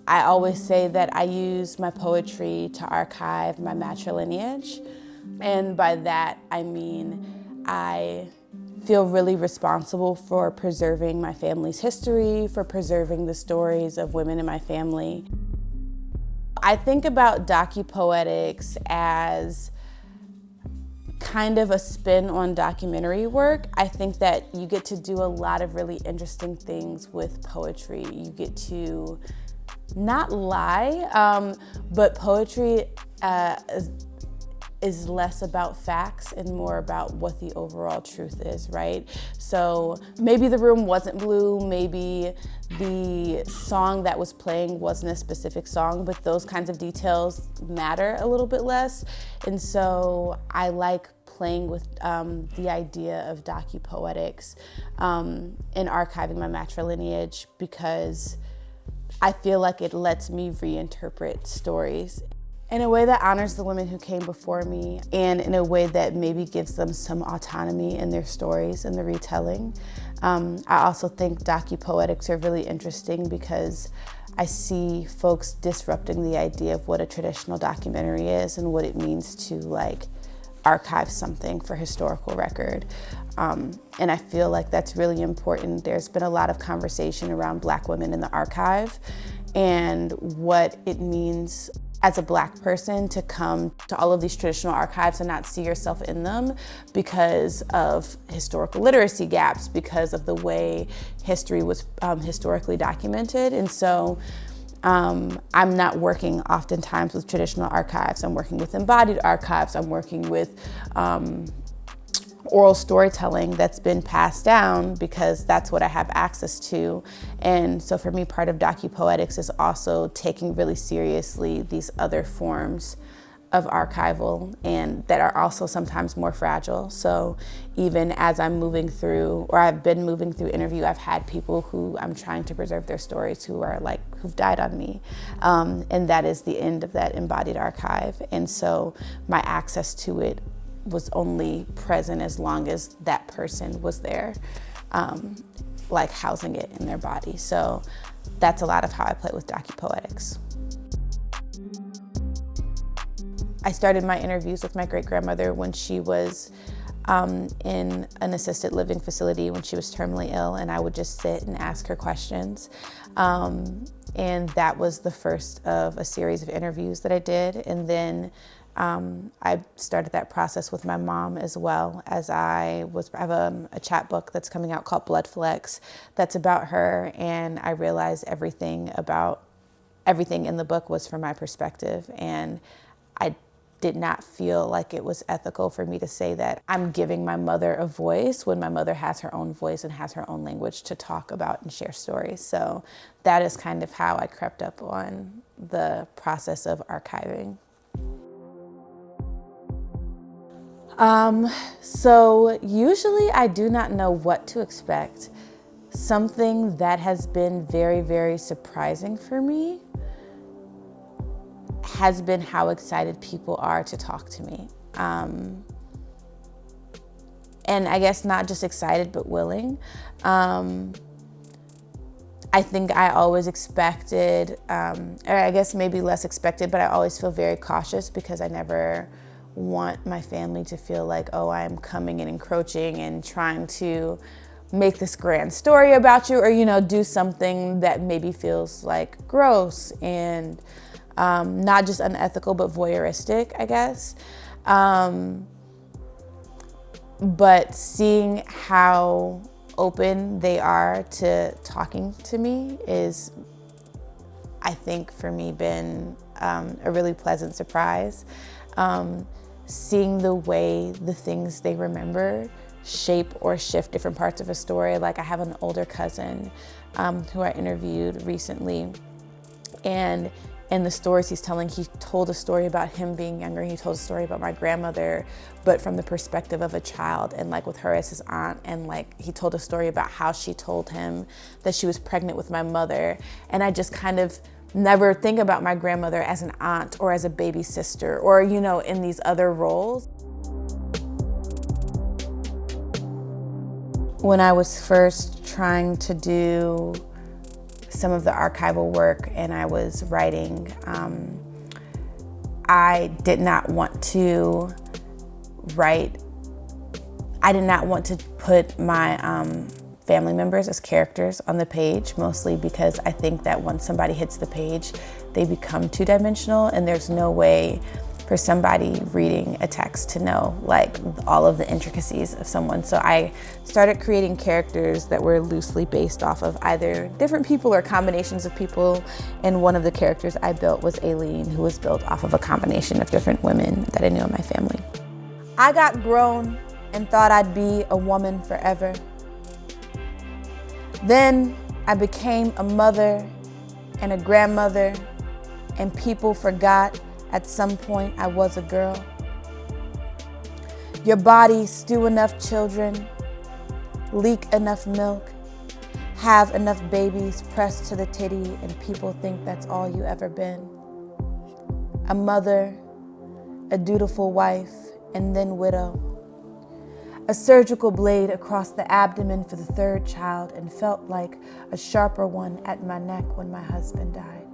I always say that I use my poetry to archive my matrilineage. And by that, I mean I feel really responsible for preserving my family's history, for preserving the stories of women in my family. I think about docupoetics as kind of a spin on documentary work. I think that you get to do a lot of really interesting things with poetry. You get to not lie, but poetry is less about facts and more about what the overall truth is, right? So maybe the room wasn't blue, maybe the song that was playing wasn't a specific song, but those kinds of details matter a little bit less. And so I like playing with the idea of docupoetics and archiving my matrilineage because I feel like it lets me reinterpret stories in a way that honors the women who came before me and in a way that maybe gives them some autonomy in their stories and the retelling. I also think docupoetics are really interesting because I see folks disrupting the idea of what a traditional documentary is and what it means to archive something for historical record. And I feel like that's really important. There's been a lot of conversation around Black women in the archive and what it means as a Black person to come to all of these traditional archives and not see yourself in them because of historical literacy gaps, because of the way history was historically documented. And so I'm not working oftentimes with traditional archives. I'm working with embodied archives. I'm working with oral storytelling that's been passed down because that's what I have access to. And so for me, part of docupoetics is also taking really seriously these other forms of archival and that are also sometimes more fragile. So even as I'm moving through, or I've been moving through interview, I've had people who I'm trying to preserve their stories who are who've died on me. And that is the end of that embodied archive. And so my access to it was only present as long as that person was there, housing it in their body. So that's a lot of how I play with docupoetics. I started my interviews with my great-grandmother when she was in an assisted living facility when she was terminally ill, and I would just sit and ask her questions. And that was the first of a series of interviews that I did. And then I started that process with my mom as well, as I have a chapbook that's coming out called Blood Flecks that's about her, and I realized everything in the book was from my perspective, and I did not feel like it was ethical for me to say that I'm giving my mother a voice when my mother has her own voice and has her own language to talk about and share stories. So that is kind of how I crept up on the process of archiving. So usually I do not know what to expect. Something that has been very, very surprising for me has been how excited people are to talk to me. And I guess not just excited, but willing. I think I always expected, or I guess maybe less expected, but I always feel very cautious because I never want my family to feel like, oh, I'm coming and encroaching and trying to make this grand story about you, or, do something that maybe feels like gross and not just unethical, but voyeuristic, I guess. But seeing how open they are to talking to me is, I think, for me, been a really pleasant surprise. Seeing the way the things they remember shape or shift different parts of a story. Like I have an older cousin who I interviewed recently, and in the stories he's telling, he told a story about him being younger. He told a story about my grandmother, but from the perspective of a child, and with her as his aunt. And he told a story about how she told him that she was pregnant with my mother. And I just kind of never think about my grandmother as an aunt or as a baby sister or, in these other roles. When I was first trying to do some of the archival work and I was writing, I did not want to put my family members as characters on the page, mostly because I think that once somebody hits the page, they become two-dimensional, and there's no way for somebody reading a text to know like all of the intricacies of someone. So I started creating characters that were loosely based off of either different people or combinations of people. And one of the characters I built was Aileen, who was built off of a combination of different women that I knew in my family. I got grown and thought I'd be a woman forever. Then I became a mother and a grandmother, and people forgot at some point I was a girl. Your body stew enough children, leak enough milk, have enough babies pressed to the titty, and people think that's all you ever been. A mother, a dutiful wife, and then widow. A surgical blade across the abdomen for the third child, and felt like a sharper one at my neck when my husband died.